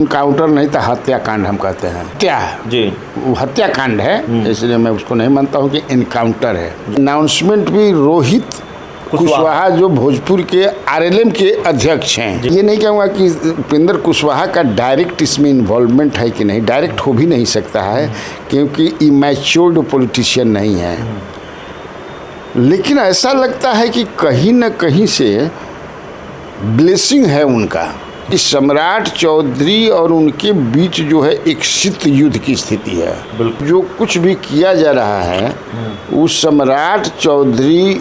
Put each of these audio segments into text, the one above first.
Counter नहीं था, हत्याकांड हम कहते हैं। हत्या जी, वो हत्याकांड है, इसलिए मैं उसको नहीं मानता हूँ कि इनकाउंटर है। अनाउंसमेंट भी रोहित कुशवाहा जो भोजपुर के आरएलएम के अध्यक्ष हैं, ये नहीं कहूँगा कि उपेंद्र कुशवाहा का डायरेक्ट इसमें इन्वॉल्वमेंट है कि नहीं, डायरेक्ट हो भी नहीं सकता है क्योंकि इमैच्योर्ड पॉलिटिशियन नहीं है। लेकिन ऐसा लगता है कि कहीं न कहीं से ब्लेसिंग है उनका। इस सम्राट चौधरी और उनके बीच जो है एक शीत युद्ध की स्थिति है। जो कुछ भी किया जा रहा है उस सम्राट चौधरी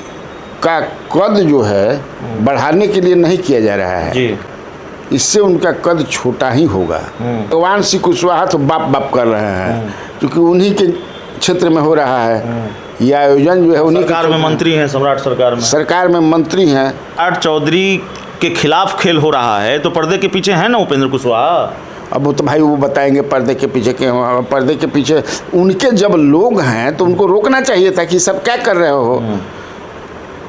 का कद जो है बढ़ाने के लिए नहीं किया जा रहा है जी। इससे उनका कद छोटा ही होगा। भगवान श्री कुशवाहा तो बाप बाप कर रहे हैं क्योंकि उन्हीं के क्षेत्र में हो रहा है यह आयोजन जो है। उन्हीं सरकार में मंत्री हैं, सम्राट सरकार में मंत्री हैं। सम्राट चौधरी के खिलाफ खेल हो रहा है तो पर्दे के पीछे है ना उपेंद्र कुशवाहा। अब वो तो भाई वो बताएंगे पर्दे के पीछे के, पर्दे के पीछे उनके जब लोग हैं तो उनको रोकना चाहिए था कि सब क्या कर रहे हो।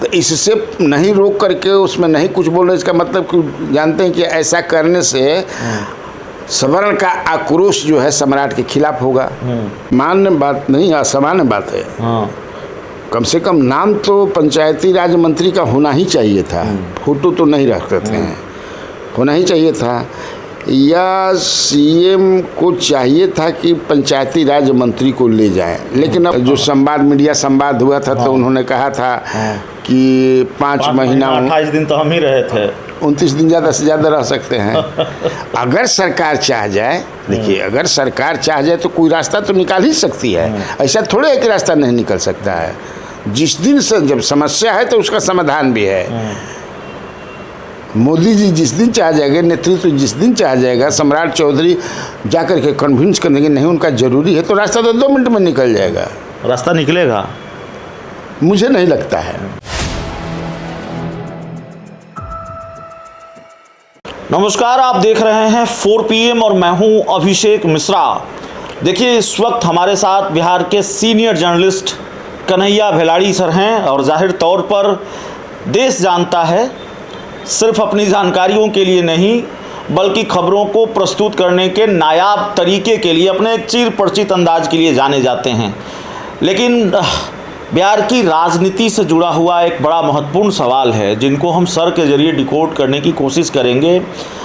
तो इससे नहीं रोक करके उसमें नहीं कुछ बोल रहे, इसका मतलब कि जानते हैं कि ऐसा करने से सवर्ण का आक्रोश जो है सम्राट के खिलाफ होगा। मान्य बात नहीं, असामान्य बात है। कम से कम नाम तो पंचायती राज मंत्री का होना ही चाहिए था, फोटो तो नहीं रखते थे, होना ही चाहिए था। या सीएम को चाहिए था कि पंचायती राज मंत्री को ले जाए। लेकिन अब जो संवाद मीडिया संवाद हुआ था तो उन्होंने कहा था कि 5 महीना 28 दिन तो हम ही रहे थे, 29 दिन ज़्यादा से ज़्यादा रह सकते हैं। अगर सरकार चाह जाए, देखिए अगर सरकार चाह जाए तो कोई रास्ता तो निकाल ही सकती है। ऐसा थोड़े एक रास्ता नहीं निकल सकता है। जिस दिन से जब समस्या है तो उसका समाधान भी है। मोदी जी जिस दिन चाह जाएगा, नेतृत्व जिस दिन चाह जाएगा, सम्राट चौधरी जाकर के कन्विंस कर देंगे नहीं उनका जरूरी है, तो रास्ता तो 2 मिनट में निकल जाएगा। रास्ता निकलेगा, मुझे नहीं लगता है। नमस्कार, आप देख रहे हैं 4 PM और मैं हूं अभिषेक मिश्रा। देखिए इस वक्त हमारे साथ बिहार के सीनियर जर्नलिस्ट कन्हैया भेलाड़ी सर हैं और जाहिर तौर पर देश जानता है, सिर्फ अपनी जानकारियों के लिए नहीं बल्कि खबरों को प्रस्तुत करने के नायाब तरीके के लिए, अपने एक चिर परिचित अंदाज के लिए जाने जाते हैं। लेकिन बिहार की राजनीति से जुड़ा हुआ एक बड़ा महत्वपूर्ण सवाल है जिनको हम सर के ज़रिए डिकोड करने की कोशिश करेंगे।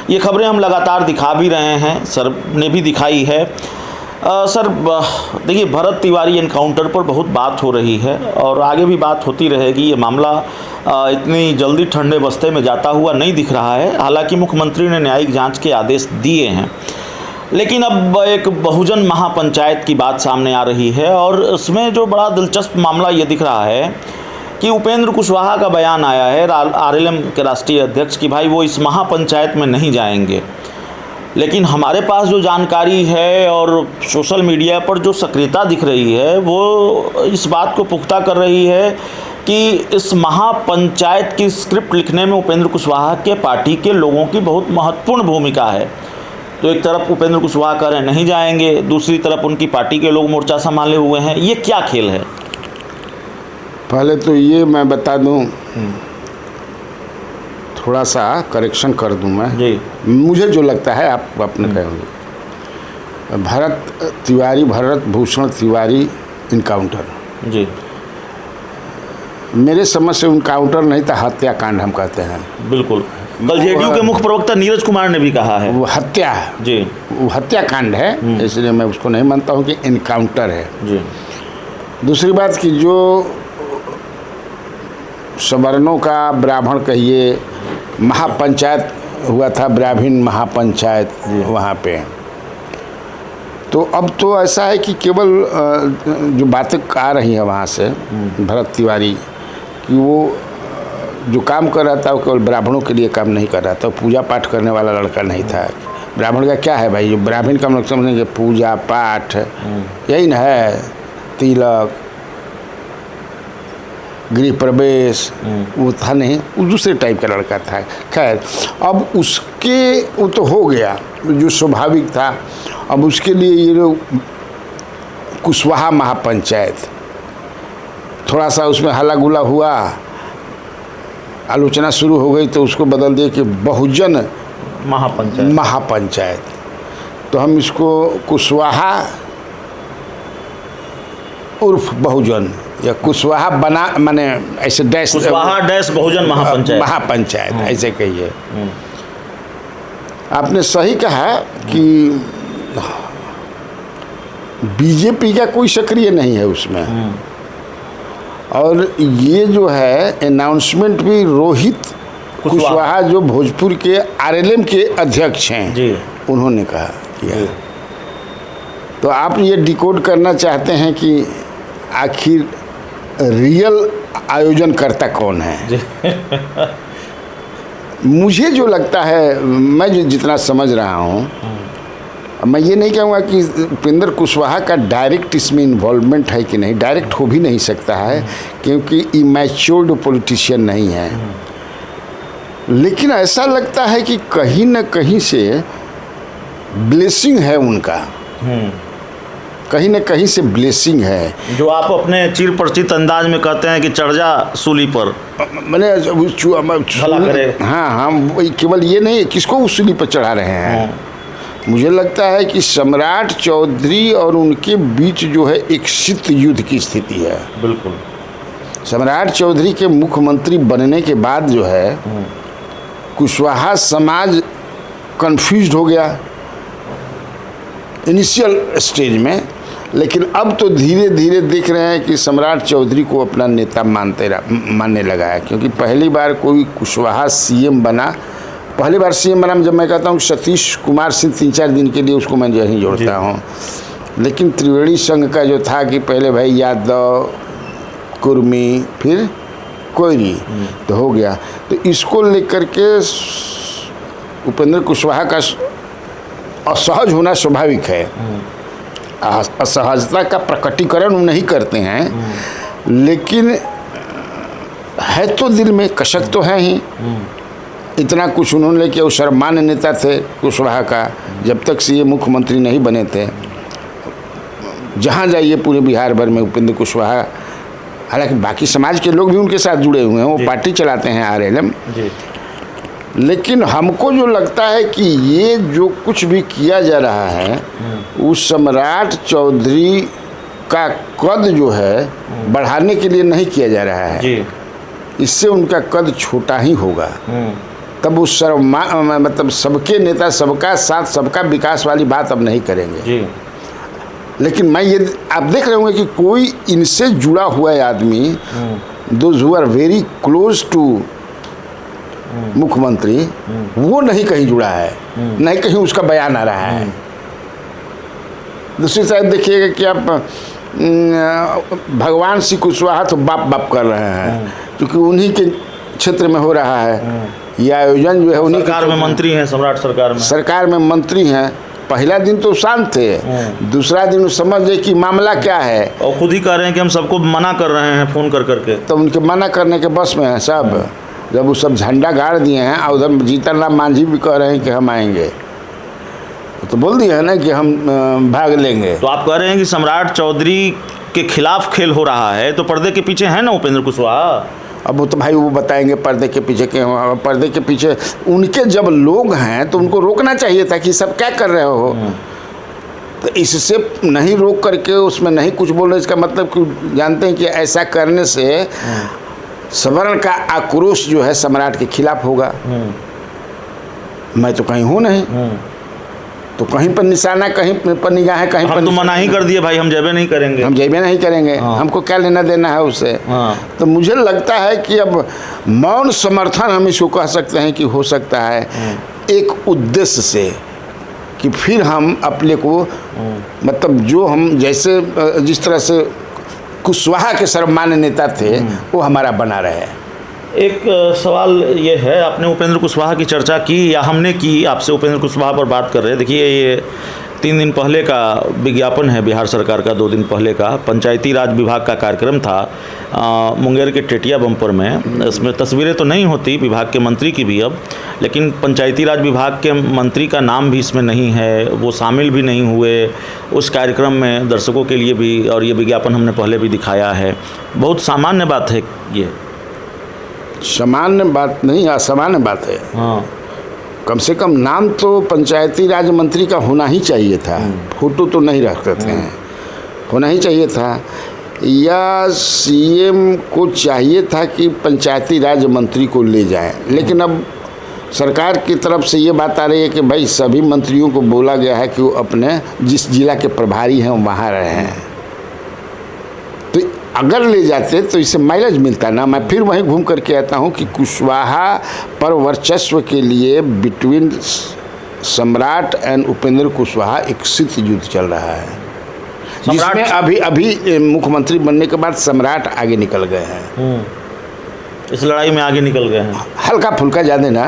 ये खबरें हम लगातार दिखा भी रहे हैं, सर ने भी दिखाई है। सर देखिए, भरत तिवारी एनकाउंटर पर बहुत बात हो रही है और आगे भी बात होती रहेगी। ये मामला इतनी जल्दी ठंडे बस्ते में जाता हुआ नहीं दिख रहा है। हालांकि मुख्यमंत्री ने न्यायिक जांच के आदेश दिए हैं, लेकिन अब एक बहुजन महापंचायत की बात सामने आ रही है और इसमें जो बड़ा दिलचस्प मामला ये दिख रहा है कि उपेंद्र कुशवाहा का बयान आया है आरएलएम के राष्ट्रीय अध्यक्ष कि भाई वो इस महापंचायत में नहीं जाएंगे। लेकिन हमारे पास जो जानकारी है और सोशल मीडिया पर जो सक्रियता दिख रही है वो इस बात को पुख्ता कर रही है कि इस महापंचायत की स्क्रिप्ट लिखने में उपेंद्र कुशवाहा के पार्टी के लोगों की बहुत महत्वपूर्ण भूमिका है। तो एक तरफ उपेंद्र कुशवाहा कह रहे हैं नहीं जाएंगे, दूसरी तरफ उनकी पार्टी के लोग मोर्चा संभाले हुए हैं। ये क्या खेल है? पहले तो ये मैं बता दूं, थोड़ा सा करेक्शन कर दूं मैं जी। मुझे जो लगता है आप अपने कहेंगे। भरत भूषण तिवारी इनकाउंटर जी, मेरे समझ से इनकाउंटर नहीं था, हत्याकांड हम कहते हैं। बिल्कुल, कल जेडीयू के मुख्य प्रवक्ता नीरज कुमार ने भी कहा है वो हत्या है जी, वो हत्याकांड है, इसलिए मैं उसको नहीं मानता हूँ कि इनकाउंटर है जी। दूसरी बात कि जो सवर्णों का ब्राह्मण कहिए महापंचायत हुआ था, ब्राह्मण महापंचायत वहाँ पे, तो अब तो ऐसा है कि केवल जो बातें आ रही हैं वहाँ से भरत तिवारी कि वो जो काम कर रहा था वो केवल ब्राह्मणों के लिए काम नहीं कर रहा था, पूजा पाठ करने वाला लड़का नहीं था। ब्राह्मण का क्या है भाई, जो ब्राह्मण का हम लोग समझेंगे पूजा पाठ यही ना है, तिलक गृह प्रवेश, वो था नहीं, वो दूसरे टाइप का लड़का था। खैर अब उसके वो तो हो गया जो स्वाभाविक था। अब उसके लिए ये लोग कुशवाहा महापंचायत, थोड़ा सा उसमें हल्ला गुला हुआ, आलोचना शुरू हो गई तो उसको बदल दिया कि बहुजन महापंचायत। तो हम इसको कुशवाहा उर्फ बहुजन या कुशवाहा बना माने ऐसे डैश कुशवाहा डैश बहुजन महापंचायत ऐसे कहिए। आपने सही कहा कि बीजेपी का कोई सक्रिय नहीं है उसमें, और ये जो है अनाउंसमेंट भी रोहित कुशवाहा जो भोजपुर के आरएलएम के अध्यक्ष हैं जी, उन्होंने कहा किया। तो आप ये डिकोड करना चाहते हैं कि आखिर रियल आयोजनकर्ता कौन है? मुझे जो लगता है, मैं जो जितना समझ रहा हूँ, मैं ये नहीं कहूँगा कि उपेंद्र कुशवाहा का डायरेक्ट इसमें इन्वॉल्वमेंट है कि नहीं, डायरेक्ट हो भी नहीं सकता है क्योंकि इमैच्योर्ड पॉलिटिशियन नहीं है, लेकिन ऐसा लगता है कि कहीं न कहीं से ब्लेसिंग है उनका, कहीं न कहीं से ब्लेसिंग है। जो आप अपने चिर परिचित अंदाज में कहते हैं कि चढ़ जा सूली पर, मैंने भला करे। हाँ, केवल ये नहीं है किसको उस सूली पर चढ़ा रहे हैं। मुझे लगता है कि सम्राट चौधरी और उनके बीच जो है एक शीत युद्ध की स्थिति है। बिल्कुल। सम्राट चौधरी के मुख्यमंत्री बनने के बाद जो है कुशवाहा समाज कंफ्यूज्ड हो गया इनिशियल स्टेज में, लेकिन अब तो धीरे धीरे देख रहे हैं कि सम्राट चौधरी को अपना नेता मानने लगा है, क्योंकि पहली बार कोई कुशवाहा सीएम बना। पहली बार सीएम बना जब मैं कहता हूँ सतीश कुमार सिंह 3-4 दिन के लिए उसको मैं यहीं जोड़ता हूँ, लेकिन त्रिवेणी संघ का जो था कि पहले भाई यादव, कुर्मी, फिर कोयरी, तो हो गया। तो इसको लेकर के उपेंद्र कुशवाहा का असहज होना स्वाभाविक है। असहजता का प्रकटीकरण वो नहीं करते हैं, लेकिन है तो दिल में कसक तो है ही। इतना कुछ उन्होंने किया, वो सर्वमान्य नेता थे कुशवाहा का, जब तक से ये मुख्यमंत्री नहीं बने थे। जहाँ जाइए पूरे बिहार भर में उपेंद्र कुशवाहा, हालांकि बाकी समाज के लोग भी उनके साथ जुड़े हुए हैं, वो पार्टी चलाते हैं आरएलएम, लेकिन हमको जो लगता है कि ये जो कुछ भी किया जा रहा है उस सम्राट चौधरी का कद जो है बढ़ाने के लिए नहीं किया जा रहा है। इससे उनका कद छोटा ही होगा। तब उस मतलब सबके नेता, सबका साथ, सबका विकास वाली बात अब नहीं करेंगे। लेकिन मैं ये आप देख रहे होंगे कि कोई इनसे जुड़ा हुआ है आदमी, those who are very close to मुख्यमंत्री, वो नहीं कहीं जुड़ा है, नहीं कहीं उसका बयान आ रहा है। दूसरी साइड देखिएगा कि आप भगवान श्री कुशवाहा तो बाप बाप कर रहे हैं, क्योंकि उन्हीं के क्षेत्र में हो रहा है ये आयोजन जो है। उन्हीं सरकार में मंत्री हैं, सम्राट सरकार में मंत्री हैं। पहला दिन तो शांत थे, दूसरा दिन समझ गए कि मामला क्या है, और खुद ही कह रहे हैं कि हम सबको मना कर रहे हैं फ़ोन कर करके। तो उनके मना करने के बस में है सब। जब वो सब झंडा गाड़ दिए हैं, और उधर जीतन राम मांझी भी कह रहे हैं कि हम आएंगे, तो बोल दिए है ना कि हम भाग लेंगे। तो आप कह रहे हैं कि सम्राट चौधरी के खिलाफ खेल हो रहा है, तो पर्दे के पीछे है ना उपेंद्र कुशवाहा। अब वो तो भाई वो बताएंगे पर्दे के पीछे के, पर्दे के पीछे उनके जब लोग हैं तो उनको रोकना चाहिए था कि सब क्या कर रहे हो। तो इससे नहीं रोक करके उसमें नहीं कुछ बोल रहे, इसका मतलब कि जानते हैं कि ऐसा करने से सवर्ण का आक्रोश जो है सम्राट के खिलाफ होगा। मैं तो कहीं हूँ नहीं, तो कहीं पर निशाना, कहीं पर निगाहें, कहीं पर तो मना ही कर दिए भाई, हम जेबे नहीं करेंगे, हमको क्या लेना देना है उससे। तो मुझे लगता है कि अब मौन समर्थन हम इसको कह सकते हैं कि हो सकता है एक उद्देश्य से, कि फिर हम अपने को मतलब जो हम जैसे जिस तरह से कुशवाहा के सर्वमान्य नेता थे वो हमारा बना रहे। एक सवाल ये है, आपने उपेंद्र कुशवाहा की चर्चा की, या हमने की, आपसे उपेंद्र कुशवाहा पर बात कर रहे हैं। देखिए ये 3 दिन पहले का विज्ञापन है बिहार सरकार का, 2 दिन पहले का पंचायती राज विभाग का कार्यक्रम था मुंगेर के टेटिया बम्पर में। इसमें तस्वीरें तो नहीं होती विभाग के मंत्री की भी अब, लेकिन पंचायती राज विभाग के मंत्री का नाम भी इसमें नहीं है, वो शामिल भी नहीं हुए उस कार्यक्रम में दर्शकों के लिए भी, और ये विज्ञापन हमने पहले भी दिखाया है। बहुत सामान्य बात है ये। सामान्य बात नहीं, असामान्य बात है। कम से कम नाम तो पंचायती राज मंत्री का होना ही चाहिए था, फोटो तो नहीं रखते थे, होना ही चाहिए था। या सीएम को चाहिए था कि पंचायती राज मंत्री को ले जाए, लेकिन अब सरकार की तरफ से ये बात आ रही है कि भाई सभी मंत्रियों को बोला गया है कि वो अपने जिस जिला के प्रभारी हैं वहाँ रहें। तो अगर ले जाते तो इससे माइलेज मिलता ना। मैं फिर वहीं घूम करके आता हूँ कि कुशवाहा पर वर्चस्व के लिए बिटवीन सम्राट एंड उपेंद्र कुशवाहा एक शीत युद्ध चल रहा है, जिसमें अभी मुख्यमंत्री बनने के बाद सम्राट आगे निकल गए हैं। इस लड़ाई में आगे निकल गए हैं, हल्का फुल्का ज़्यादा ना,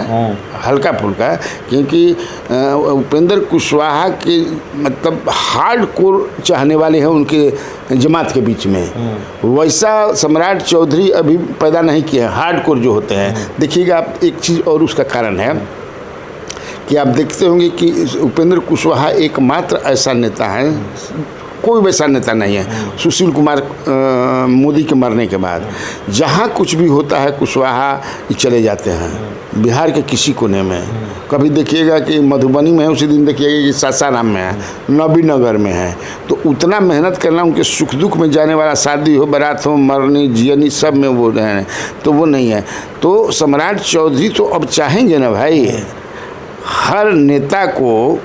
हल्का फुल्का, क्योंकि उपेंद्र कुशवाहा के मतलब हार्ड कोर चाहने वाले हैं उनके जमात के बीच में, वैसा सम्राट चौधरी अभी पैदा नहीं किए हैं हार्ड कोर जो होते हैं। देखिएगा आप एक चीज़ और उसका कारण है कि आप देखते होंगे कि उपेंद्र कुशवाहा एकमात्र ऐसा नेता है, कोई वैसा नेता नहीं है सुशील कुमार मोदी के मरने के बाद, जहाँ कुछ भी होता है कुशवाहा चले जाते हैं बिहार के किसी कोने में। कभी देखिएगा कि मधुबनी में है, उसी दिन देखिएगा कि सासाराम में है, नबीनगर में है। तो उतना मेहनत करना, उनके सुख दुख में जाने वाला, शादी हो, बारात हो, मरनी जियनी सब में वो हैं, तो वो नहीं है। तो सम्राट चौधरी तो अब चाहेंगे ना भाई हर नेता को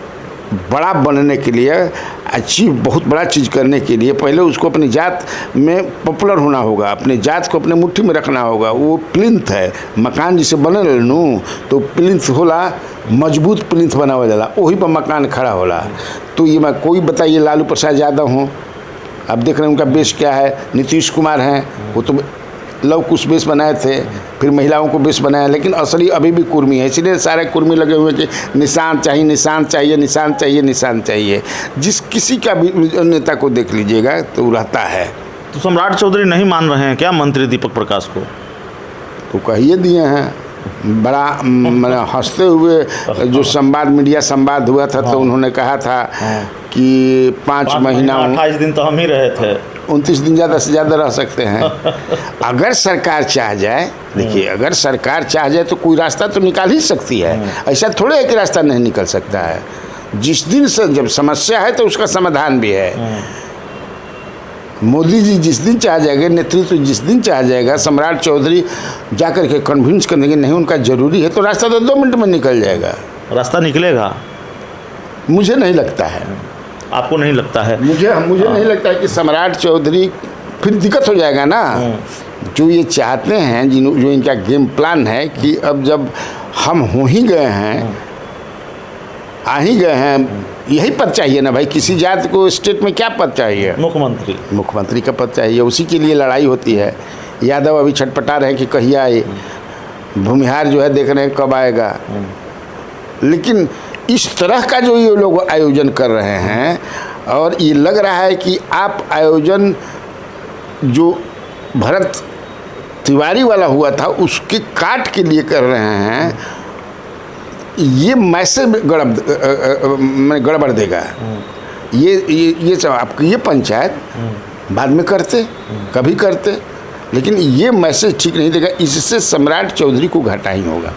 बड़ा बनने के लिए, अचीव बहुत बड़ा चीज़ करने के लिए पहले उसको अपनी जात में पॉपुलर होना होगा, अपने जात को अपने मुट्ठी में रखना होगा। वो प्लिंथ है, मकान जिसे बने रहनू तो प्लिंथ होला, मजबूत प्लिंथ बनावा जाला, वही पर मकान खड़ा होला। तो ये मैं कोई बताइए लालू प्रसाद यादव हों, आप देख रहे हैं उनका बेस क्या है, नीतीश कुमार हैं, वो तो लव कुश बेस बनाए थे, फिर महिलाओं को बेस बनाया, लेकिन असली अभी भी कुर्मी है। इसलिए सारे कुर्मी लगे हुए कि निशान चाहिए, निशान चाहिए, निशान चाहिए, निशान चाहिए। जिस किसी का भी नेता को देख लीजिएगा तो रहता है। तो सम्राट चौधरी नहीं मान रहे हैं क्या मंत्री दीपक प्रकाश को? तो कहिए दिए हैं बड़ा मतलब हंसते हुए, जो संवाद मीडिया संवाद हुआ था तो उन्होंने कहा था कि 5 महीना 28 दिन तो हम ही रहे थे, 29 दिन ज़्यादा से ज़्यादा रह सकते हैं। अगर सरकार चाह जाए, देखिए अगर सरकार चाह जाए तो कोई रास्ता तो निकाल ही सकती है, ऐसा थोड़े एक रास्ता नहीं निकल सकता है। जिस दिन से जब समस्या है तो उसका समाधान भी है। मोदी जी जिस दिन चाह जाएंगे, नेतृत्व जिस दिन चाह जाएगा, सम्राट चौधरी जाकर के कन्विंस कर देंगे नहीं उनका ज़रूरी है, तो रास्ता तो 2 मिनट में निकल जाएगा। रास्ता निकलेगा? मुझे नहीं लगता है। आपको नहीं लगता है? मुझे नहीं लगता है कि सम्राट चौधरी, फिर दिक्कत हो जाएगा ना। जो ये चाहते हैं, जो इनका गेम प्लान है कि अब जब हम हो ही गए हैं, आ ही गए हैं, यही पद चाहिए ना भाई। किसी जात को स्टेट में क्या पद चाहिए? मुख्यमंत्री का पद चाहिए, उसी के लिए लड़ाई होती है। यादव अभी छटपटा रहे हैं कि कहिया आए, भूमिहार जो है देख रहे हैं कब आएगा। लेकिन इस तरह का जो ये लोग आयोजन कर रहे हैं, और ये लग रहा है कि आप आयोजन जो भरत तिवारी वाला हुआ था उसके काट के लिए कर रहे हैं, ये मैसेज गड़बड़ देगा। ये सब आपकी ये पंचायत बाद में करते, कभी करते, लेकिन ये मैसेज ठीक नहीं देगा। इससे सम्राट चौधरी को घाटा ही होगा।